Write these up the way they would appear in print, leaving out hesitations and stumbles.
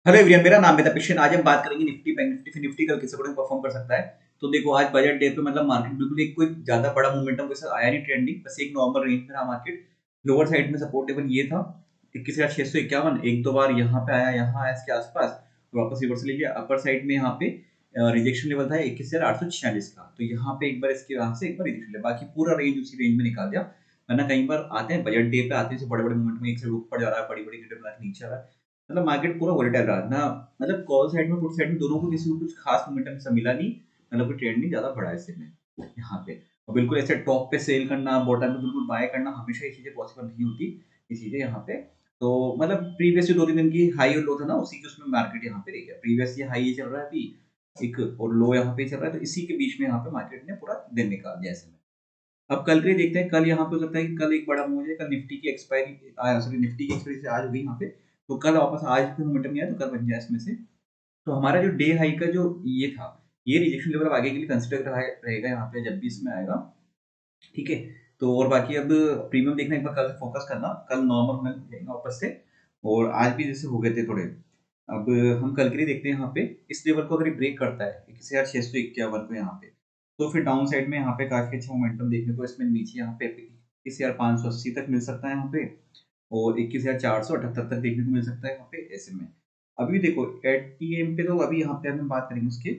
Hello everyone, मेरा नाम है तपिशन। आज हम बात करेंगे निफ्टी बैंक निफ्टी। फिर निफ्टी कल किस अकॉर्डिंग परफॉर्म कर सकता है। तो देखो, आज बजट डे पे मतलब मार्केट बिल्कुल एक कोई ज्यादा बड़ा मोमेंटम के साथ आया नहीं ट्रेंडिंग, बस एक नॉर्मल रेंज में रहा मार्केट। लोअर साइड में सपोर्ट लेवल ये था 21,651। एक दो बार यहाँ पे आया, यहाँ आया इसके आसपास, तो वापस रिवर्सल ले लिया। अपर साइड में यहाँ पे रिजेक्शन लेवल था 21,846 का, तो यहाँ पे एक बार इसके यहाँ से एक बार रिजेक्शन लिया, बाकी पूरा रेंज उसी रेंज में निकाल दिया। वरना कई बार आते हैं बजट डे पे, आते हैं बड़े बड़े मूवमेंट में, एक से ऊपर जा रहा है, बड़ी बड़ी नीचे आ रहा है। मतलब मार्केट पूरा वोलेटाइल रहा ना। मतलब कॉल साइड में पुट साइड में दोनों को किसी को कुछ खास मोमेंटम ऐसा मिला नहीं। मतलब कोई ट्रेंड नहीं ज्यादा बढ़ा ऐसे में यहाँ पे। और बिल्कुल ऐसे टॉप पे सेल करना, बॉटम पे बिल्कुल बाय करना, हमेशा ये चीजें पॉसिबल नहीं होती। ये चीजें यहाँ पे तो मतलब प्रीवियस जो 2-3 दिन की हाई और लो था ना, उसी के उसमें मार्केट यहाँ पे रह गया। प्रीवियस ये हाई ये चल रहा है अभी एक, और लो यहाँ पे चल रहा है, तो इसी के बीच में यहाँ पे मार्केट ने पूरा दिन निकाल दिया ऐसे में। अब कल के लिए देखते हैं। कल यहाँ पे हो सकता है कि कल एक बड़ा मूव हो जाए। कल निफ्टी की एक्सपायरी सॉरी निफ्टी की एक्सपायरी से आज हो गई यहाँ पे, तो कल वापस आज पे मोमेंटम नहीं आया, तो कल बन जाए इसमें से। तो हमारा जो डे हाई का जो ये था, ये रिजेक्शन लेवल अब आगे के लिए कंसिडर रहेगा यहाँ पे जब भी इसमें आएगा। ठीक है। तो और बाकी अब प्रीमियम देखना, एक बार कल फोकस करना, कल नॉर्मल होने लगेगा वापस से। और आज भी जैसे हो गए थे थोड़े। अब हम कल के लिए देखते हैं यहाँ पे, इस लेवल को अगर ये ब्रेक करता है 21,651 को यहाँ पे, तो फिर डाउन साइड में यहाँ पे काफी अच्छा मोमेंटम देखने को इसमें नीचे यहाँ पे 21,580 तक मिल सकता है यहाँ पे। और 21,478 तक देखने को मिल सकता है यहाँ पे ऐसे में। अभी देखो एटीएम पे, तो अभी यहाँ पे हम बात करेंगे उसके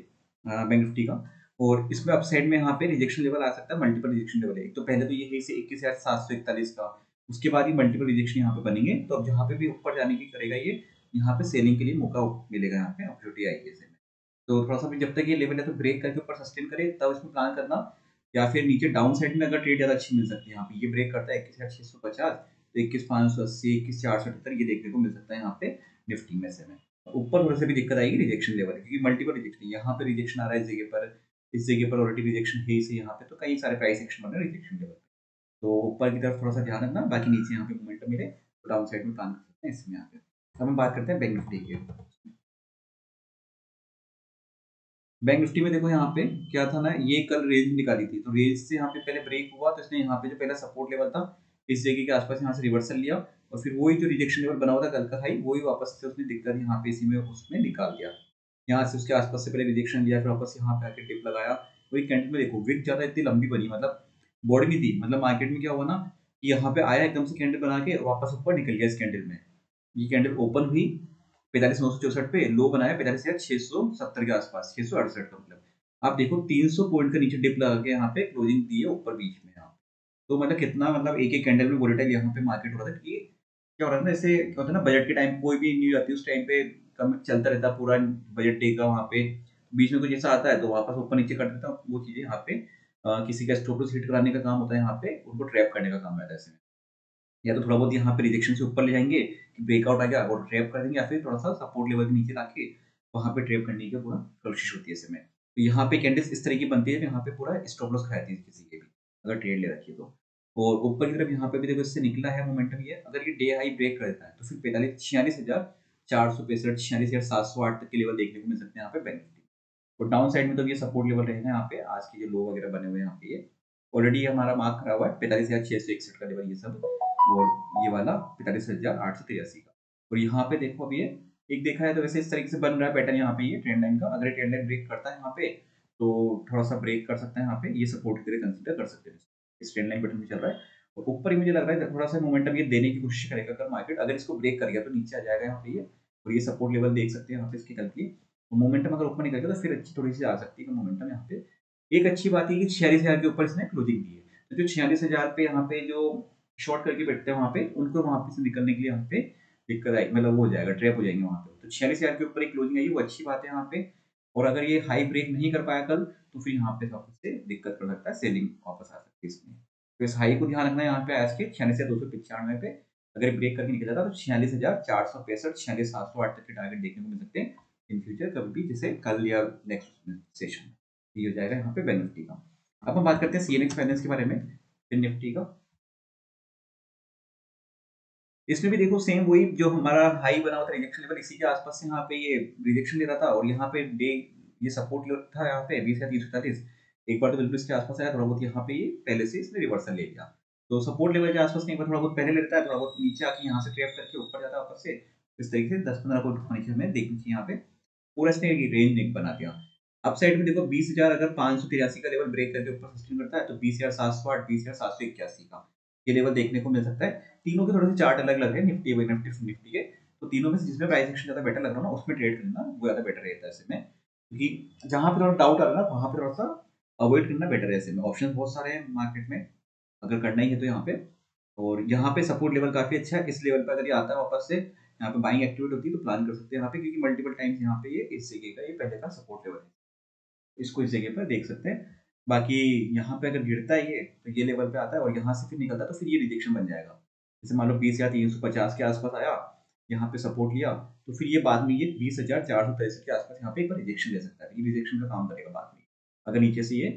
बैंक निफ्टी का। और इसमें अपसाइड में यहाँ पे रिजेक्शन लेवल आ सकता है, मल्टीपल रिजेक्शन लेवल है। एक तो पहले तो ये है इसे 21,741 का, उसके बाद ही मल्टीपल रिजेक्शन यहाँ पे बनेंगे। तो अब जहाँ पे भी ऊपर जाने की करेगा ये, यहाँ पे सेलिंग के लिए मौका मिलेगा, यहाँ पे अपॉर्चुनिटी आएगी ऐसे में। तो थोड़ा सा भी जब तक ये लेवल है तो ब्रेक करके ऊपर सस्टेन करे, तब इसमें प्लान करना। या फिर नीचे डाउन साइड में अगर ट्रेड ज्यादा अच्छी मिल सकती है, यहाँ पे ये ब्रेक करता है 21,650, तो 21,580 21,478 ये देखने को मिल सकता है यहाँ पे निफ्टी में से में। ऊपर थोड़ा सा भी दिक्कत आएगी रिजेक्शन लेवल, क्योंकि मल्टीपल रिजेक्शन यहाँ पे रिजेक्शन आ रहा है इस जगह पर, इस जगह पर ऑलरेडी रिजेक्शन है इसे यहाँ पे, तो कई सारे प्राइस एक्शन बन रहे हैं रिजेक्शन लेवल पे। तो ऊपर की तरफ थोड़ा सा ध्यान रखना, बाकी नीचे यहाँ पे मोमेंटम मिले तो डाउन साइड में प्लान कर सकते हैं इसमें यहाँ पे। अब हम बात करते हैं बैंक निफ्टी की। बैंक निफ्टी में देखो यहाँ पे क्या था ना, ये कल रेंज निकाली थी, तो रेंज से यहाँ पे पहले ब्रेक हुआ, तो इसने यहाँ पे जो पहला सपोर्ट लेवल था इस जगह के आसपास यहाँ से रिवर्सल लिया। और फिर वही जो रिजेक्शन लेवल बना हुआ था कल का हाई, वही वापस से उसने दिक्कत यहाँ पे इसी में उसमें निकाल दिया। यहाँ से उसके आसपास से पहले रिजेक्शन लिया, फिर वापस यहाँ पे आके टिप लगाया। वही कैंडल में देखो विक ज्यादा इतनी लंबी बनी, मतलब बॉडी नहीं थी। मतलब मार्केट में क्या हुआ ना कि यहाँ पे आया एकदम से कैंडल बना के वापस ऊपर निकल गया इस कैंडल में। ये कैंडल ओपन हुई 45,964 पे, लो बनाया 45,670 के आसपास, 668 का मतलब। आप देखो 300 पॉइंट का नीचे डिप लगा के यहाँ पे क्लोजिंग दी है ऊपर बीच में यहाँ। तो मतलब कितना, मतलब एक एक कैंडल में वोलेटाइल यहाँ पे मार्केट हो रहा था कि क्या हो रहा था ना, जैसे क्या होता है ना बजट के टाइम कोई भी न्यूज आती है उस टाइम पे कम चलता रहता है पूरा बजट डे का। वहाँ पे बीच में कुछ ऐसा आता है तो वापस ऊपर नीचे कर देता है, वो चीजें यहाँ पे किसी का स्टॉप लॉस हिट कराने का काम होता है, यहाँ पे उनको ट्रैप करने का काम रहता है ऐसे में। या तो थोड़ा बहुत यहाँ पे रिजेक्शन से ऊपर ले जाएंगे कि ब्रेकआउट आ गया और ट्रैप कर देंगे, या फिर थोड़ा सा सपोर्ट लेवल के नीचे लाके वहां पे ट्रैप करने की पूरा कोशिश होती है इसमें। तो यहाँ पे कैंडल्स इस तरह की बनती है कि यहाँ पे पूरा स्टॉप लॉस खाती है किसी के भी, अगर ट्रेड ले रखी है तो। और ऊपर की तरफ यहाँ पे भी देखो इससे निकला है मोमेंटम ये, अगर ये डे हाई ब्रेक कर देता है तो फिर 46,46,465 46,708 तक के लेवल देखने को मिल सकते हैं यहाँ पे बेनिफिट। और डाउन साइड में तो ये सपोर्ट लेवल रहेगा यहाँ पे, आज के जो लो वगैरह बने हुए हैं यहाँ पे ये ऑलरेडी हमारा मार्क करा हुआ है 45,661 का लेवल ये सब। और ये वाला 45,883 का। और यहाँ पे देखो अभी ये एक देखा है तो वैसे इस तरीके से बन रहा है पैटर्न यहाँ पे, ये ट्रेंड लाइन का। अगर ये ट्रेंड लाइन ब्रेक करता है यहाँ पे तो थोड़ा सा ब्रेक कर सकता है यहाँ पे, ये सपोर्ट की तरह कंसिडर कर सकते हैं। इस ट्रेंड लाइन पैटर्न में चल रहा है। और ऊपर ही मुझे लग रहा है थोड़ा सा मोमेंटम ये देने की कोशिश करेगा कल मार्केट, अगर इसको ब्रेक कर गया तो नीचे आ जाएगा यहाँ पे ये। और ये सपोर्ट लेवल देख सकते हैं यहाँ पे इसकी कल की। मोमेंटम अगर ऊपर निकल गया तो फिर अच्छी थोड़ी सी आ सकती है मोमेंटम यहाँ पे। एक अच्छी बात है कि 46,000 के ऊपर इसने क्लोजिंग दी है, तो जो 46,000 पे यहाँ पे जो शॉर्ट करके बैठते हैं वहां पे, उनको वहां पे से निकलने के लिए यहाँ पे दिक्कत आई, मतलब वो हो जाएगा, ट्रैप हो जाएंगे वहां पे। तो 46,000 के ऊपर एक क्लोजिंग आई, वो अच्छी बात है यहाँ पे। और अगर ये हाई ब्रेक नहीं कर पाया कल, तो फिर यहाँ पे वापस से दिक्कत कर सकता है, सेलिंग वापस आ सकती है इसमें। तो इस हाई को ध्यान रखना है यहाँ पे आज के 46,295 पे। अगर ब्रेक करके निकल जाता तो 46,465 46,708 तक के टारगेट देखने को मिल सकते हैं इन फ्यूचर कभी भी, जैसे कल या नेक्स्ट सेशन। ये हो जाएगा यहाँ पे बैंक निफ्टी का। अब हम बात करते हैं सीएनएक्स फाइनेंस के बारे में, फिर निफ्टी का। इसमें भी देखो सेम वही जो हमारा हाई बना हुआ था रिजेक्शन लेवल, इसी के आसपास से यहाँ पे ये रिजेक्शन ले रहा था। और यहाँ पे डे ये सपोर्ट लेवल था यहाँ पे 20,340। एक बार तो बिल्कुल इसके आसपास आया, थोड़ा बहुत यहाँ पे ये पहले से इसने रिवर्सल ले लिया। तो सपोर्ट लेवल के आसपास कहीं पर थोड़ा बहुत पहले लेता है, थोड़ा बहुत नीचे आके यहाँ से ट्रैप करके ऊपर जाता है वापस से। इस तरीके से 10-15 पॉइंट ऊपर नीचे हमें देखनी चाहिए यहाँ पे। पूरा इसने रेंज एक बना दिया। अपसाइड में देखो 20,000 अगर 583 का लेवल ब्रेक करके ऊपर सस्टेन करता है तो 20,708, 20,781 का ये लेवल देखने को मिल सकता है। तीनों के थोड़े से चार्ट अलग-अलग है निफ्टी निफ्टी के। तो तीनों में से जिसमें प्राइस एक्शन ज़्यादा बेटर लग रहा हो ना उसमें ट्रेड करना वो ज़्यादा बेटर रहता है ऐसे में। क्योंकि जहाँ पे थोड़ा डाउट आ रहा है ना वहाँ पे थोड़ा-सा अवॉइड करना बेटर है ऐसे में। ऑप्शंस बहुत सारे हैं मार्केट में, अगर करना ही है तो यहाँ पे। और यहाँ पे सपोर्ट लेवल काफ़ी अच्छा है। इस लेवल पे अगर ये आता है वापस से यहाँ पे बाइंग एक्टिवेट होती है तो प्लान कर सकते हैं यहाँ पे, क्योंकि मल्टीपल टाइम्स यहाँ पे ये इस जगह का ये पहले का सपोर्ट लेवल है। इसको इस जगह पर देख सकते हैं। बाकी यहाँ पे अगर गिरता है ये, तो ये लेवल पे आता है और यहाँ से फिर निकलता है तो फिर ये रिजेक्शन बन जाएगा। जैसे मान लो 20,350 के आस-पास आया, यहाँ पे सपोर्ट लिया, तो फिर ये बाद में ये 20,463 के आस-पास यहाँ पे एक बार रिजेक्शन ले सकता है। ये रिजेक्शन का काम करेगा बाद में, अगर नीचे से ये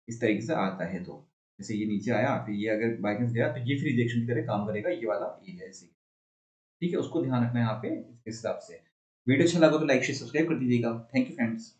इस तरीके से आता है तो। जैसे ये नीचे आया, फिर ये अगर बाय चांस गया, तो ये फिर रिजेक्शन की तरह काम करेगा, ये वाला एरिया ऐसे। ठीक है? उसको ध्यान रखना है यहाँ पे इस हिसाब से। वीडियो अच्छा लगा तो लाइक, शेयर, सब्सक्राइब कर दीजिएगा। Thank you friends.